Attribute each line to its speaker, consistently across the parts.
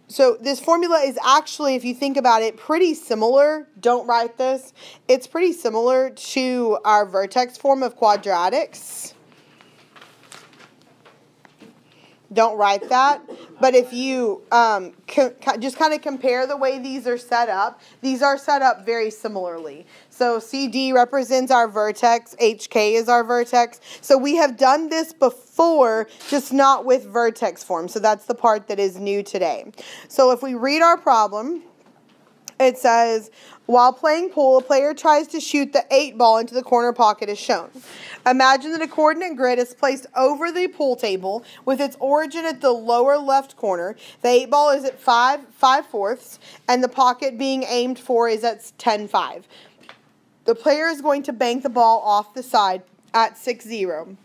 Speaker 1: So this formula is actually, if you think about it, pretty similar. Don't write this. It's pretty similar to our vertex form of quadratics. Don't write that. But if you just kind of compare the way these are set up very similarly. So CD represents our vertex, HK is our vertex. So we have done this before, just not with vertex form. So that's the part that is new today. So if we read our problem, it says, while playing pool, a player tries to shoot the 8 ball into the corner pocket as shown. Imagine that a coordinate grid is placed over the pool table with its origin at the lower left corner. The 8 ball is at 5/4, and the pocket being aimed for is at 10-5. The player is going to bank the ball off the side at 6-0.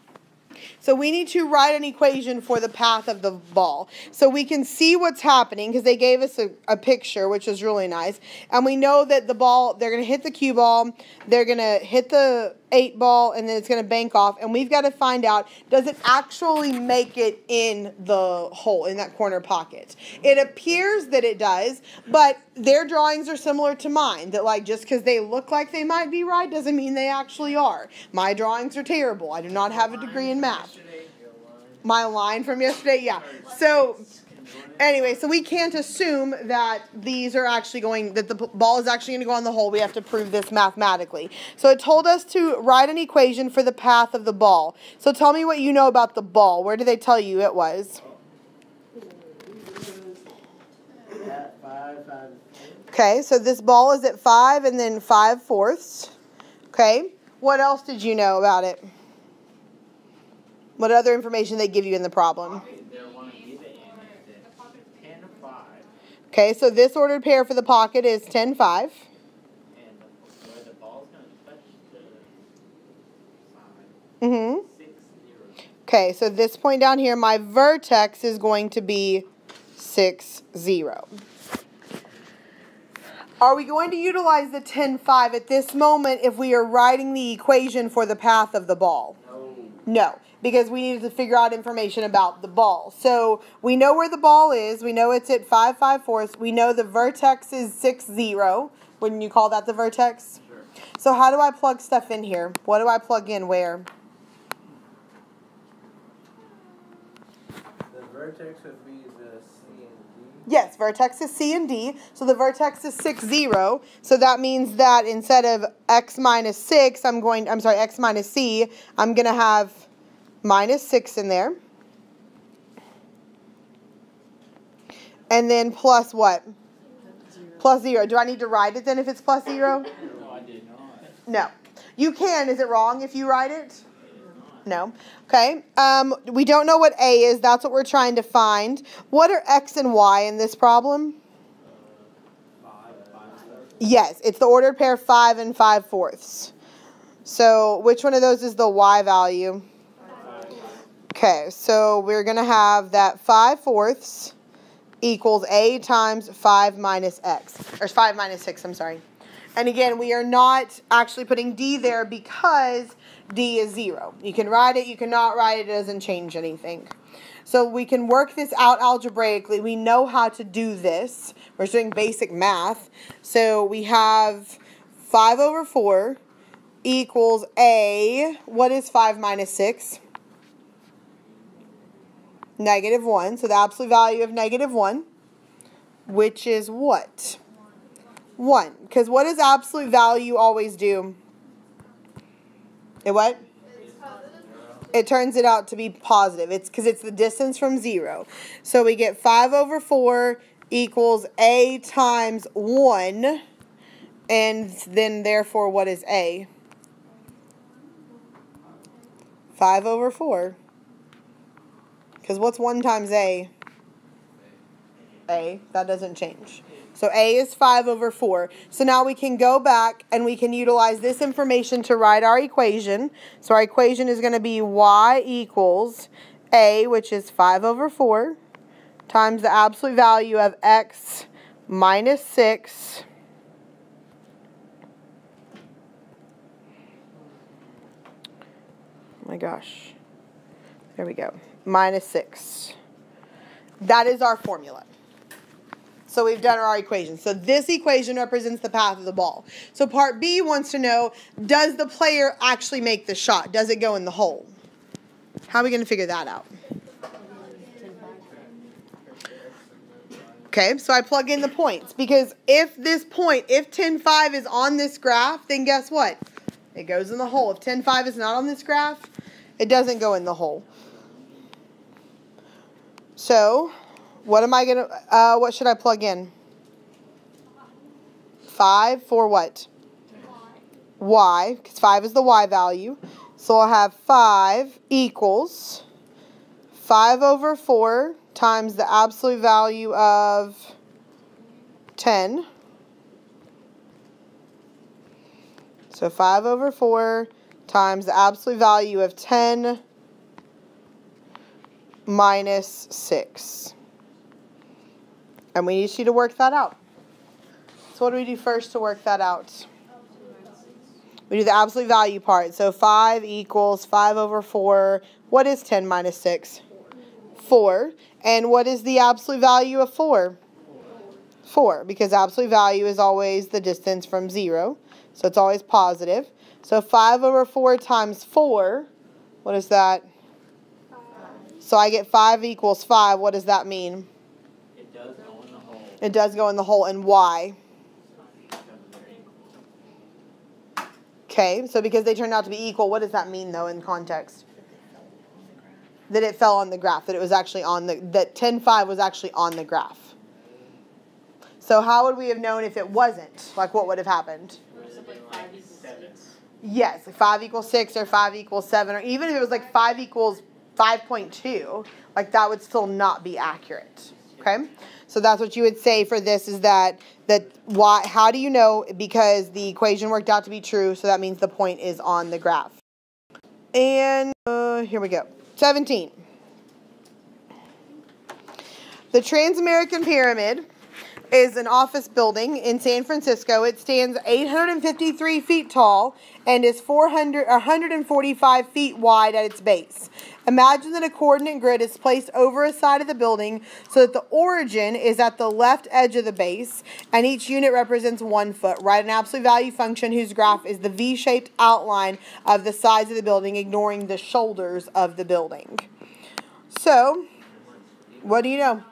Speaker 1: So we need to write an equation for the path of the ball. So we can see what's happening because they gave us a picture, which is really nice. And we know that the ball, they're going to hit the cue ball, they're going to hit the 8 ball, and then it's going to bank off. And we've got to find out, does it actually make it in the hole, in that corner pocket? It appears that it does, but their drawings are similar to mine. That like just because they look like they might be right doesn't mean they actually are. My drawings are terrible. I do not have a degree in math. My line from yesterday, yeah. So anyway, so we can't assume that these are actually going, that the ball is actually going to go on the hole. We have to prove this mathematically. So it told us to write an equation for the path of the ball. So tell me what you know about the ball. Where did they tell you it was?
Speaker 2: At 5.
Speaker 1: Okay, so this ball is at 5 and then 5/4. Okay, what else did you know about it? What other information they give you in the problem? Okay, so this ordered pair for the pocket is 10-5. Okay, so this point down here, my vertex is going to be 6-0. Are we going to utilize the 10-5 at this moment if we are writing the equation for the path of the ball? No, because we needed to figure out information about the ball. So we know where the ball is. We know it's at 5/5. We know the vertex is 6-0. Wouldn't you call that the vertex?
Speaker 2: Sure.
Speaker 1: So how do I plug stuff in here? What do I plug in where?
Speaker 2: The vertex would be the C and D.
Speaker 1: Yes, vertex is C and D. So the vertex is 6-0. So that means that instead of x minus 6, x minus C, I'm going to have minus 6 in there. And then plus what? Plus 0. Do I need to write it then if it's plus 0?
Speaker 2: No, I did not.
Speaker 1: No. You can. Is it wrong if you write it? No. Okay. We don't know what A is. That's what we're trying to find. What are X and Y in this problem?
Speaker 2: 5.
Speaker 1: Yes, it's the ordered pair 5 and 5/4. So which one of those is the Y value? Okay, so we're going to have that 5/4 equals A times 5 minus X. Or 5 minus 6, I'm sorry. And again, we are not actually putting D there because D is 0. You can write it, you cannot write it, it doesn't change anything. So we can work this out algebraically. We know how to do this. We're doing basic math. So we have 5/4 equals A. What is 5 minus 6? -1. So the absolute value of -1, which is what? 1. Because what does absolute value always do? It what? It turns it out to be positive. It's because it's the distance from 0. So we get 5/4 equals A times 1. And then therefore what is A? 5/4. Because what's 1 times A? A. That doesn't change. So A is 5/4. So now we can go back and we can utilize this information to write our equation. So our equation is going to be Y equals A, which is 5/4, times the absolute value of X minus 6 oh my gosh. There we go. Minus 6. That is our formula. So we've done our equation. So this equation represents the path of the ball. So part B wants to know, does the player actually make the shot? Does it go in the hole? How are we going to figure that out? Okay, so I plug in the points. Because if 10-5 is on this graph, then guess what? It goes in the hole. If 10-5 is not on this graph, it doesn't go in the hole. So, what should I plug in? 5 for what? Y, because 5 is the Y value. So I'll have 5 equals 5 over 4 times the absolute value of 10. So 5 over 4 times the absolute value of 10 minus 6. And we need you to work that out. So what do we do first to work that out? We do the absolute value part. So 5 equals 5 over 4. What is 10 minus 6? 4. And what is the absolute value of 4? 4, because absolute value is always the distance from 0. So it's always positive. So 5 over 4 times 4, what is that?
Speaker 3: 5.
Speaker 1: So I get 5 equals 5. What does that mean?
Speaker 2: It does go in the hole.
Speaker 1: It does go in the hole. And why? Okay, so because they turned out to be equal, what does that mean, though, in context? That it fell on the graph, that it was actually that 10-5 was actually on the graph. So how would we have known if it wasn't? Like, what would have happened? Yes, like 5 equals 6 or 5 equals 7, or even if it was like 5 equals 5.2, like that would still not be accurate. Okay? So that's what you would say for this, is that why? How do you know? Because the equation worked out to be true, so that means the point is on the graph. And here we go. 17. The Transamerican Pyramid is an office building in San Francisco. It stands 853 feet tall and is 145 feet wide at its base. Imagine that a coordinate grid is placed over a side of the building so that the origin is at the left edge of the base, and each unit represents 1 foot. Write an absolute value function whose graph is the V-shaped outline of the sides of the building, ignoring the shoulders of the building. So, what do you know?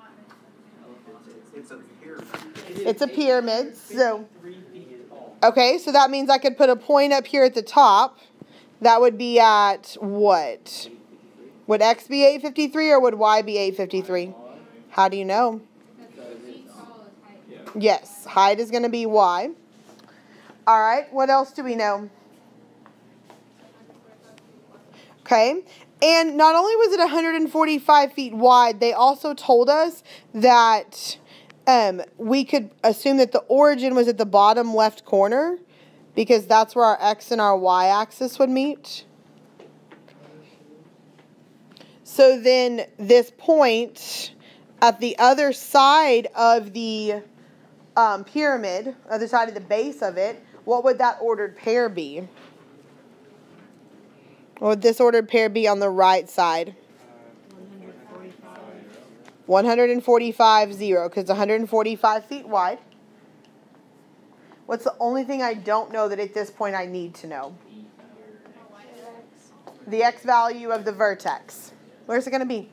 Speaker 1: It's a pyramid. So, okay, so that means I could put a point up here at the top. That would be at what? Would X be 853 or would Y be 853? How do you know? Yes, height is going to be Y. All right, what else do we know? Okay, and not only was it 145 feet wide, they also told us that we could assume that the origin was at the bottom left corner, because that's where our X and our Y axis would meet. So then this point at the other side of the pyramid, other side of the base of it, what would that ordered pair be? What would this ordered pair be on the right side? 145, 0, because it's 145 feet wide. What's the only thing I don't know that at this point I need to know? The X value of the vertex. Where's it going to be?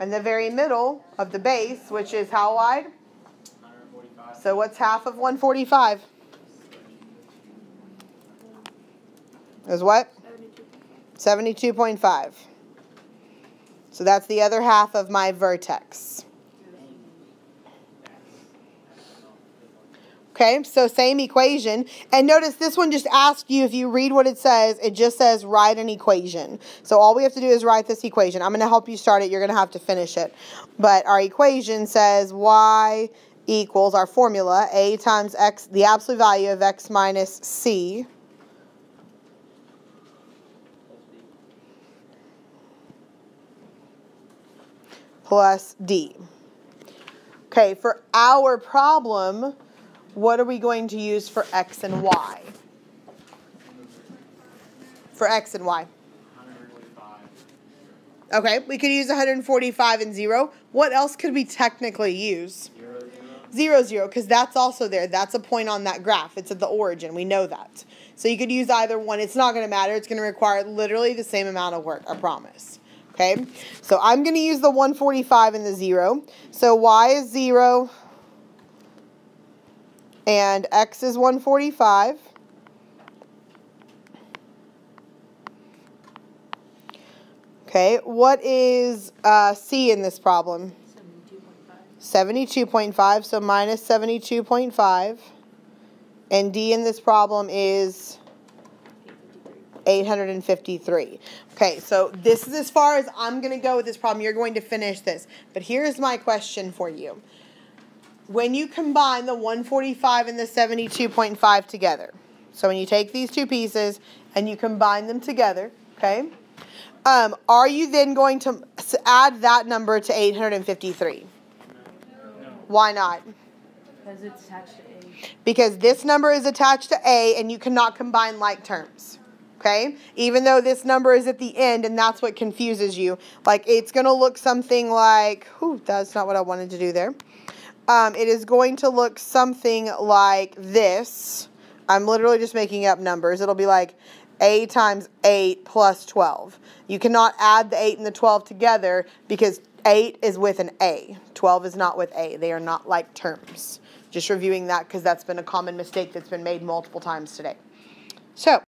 Speaker 1: In the very middle of the base, which is how wide? 145. So what's half of 145? Is what? 72.5. So that's the other half of my vertex. Okay, so same equation. And notice this one just asks you, if you read what it says, it just says write an equation. So all we have to do is write this equation. I'm going to help you start it. You're going to have to finish it. But our equation says y equals our formula, a times x, the absolute value of x minus c. Plus d. Okay, for our problem, what are we going to use for x and y? For x and y. Okay, we could use 145 and 0. What else could we technically use?
Speaker 2: 0, 0.
Speaker 1: 0, 0, because that's also there. That's a point on that graph. It's at the origin. We know that. So you could use either one. It's not going to matter. It's going to require literally the same amount of work, I promise. Okay, so I'm going to use the 145 and the 0. So y is 0 and x is 145. Okay, what is C in this problem? 72.5, so minus 72.5. And D in this problem is 853. Okay, so this is as far as I'm going to go with this problem. You're going to finish this. But here's my question for you. When you combine the 145 and the 72.5 together, so when you take these two pieces and you combine them together, okay, are you then going to add that number to 853?
Speaker 2: No.
Speaker 1: Why not?
Speaker 3: Because it's attached to A.
Speaker 1: Because this number is attached to A and you cannot combine like terms. Okay? Even though this number is at the end and that's what confuses you. Like it's going to look something like, that's not what I wanted to do there. It is going to look something like this. I'm literally just making up numbers. It'll be like A times 8 plus 12. You cannot add the 8 and the 12 together because 8 is with an A. 12 is not with A. They are not like terms. Just reviewing that because that's been a common mistake that's been made multiple times today. So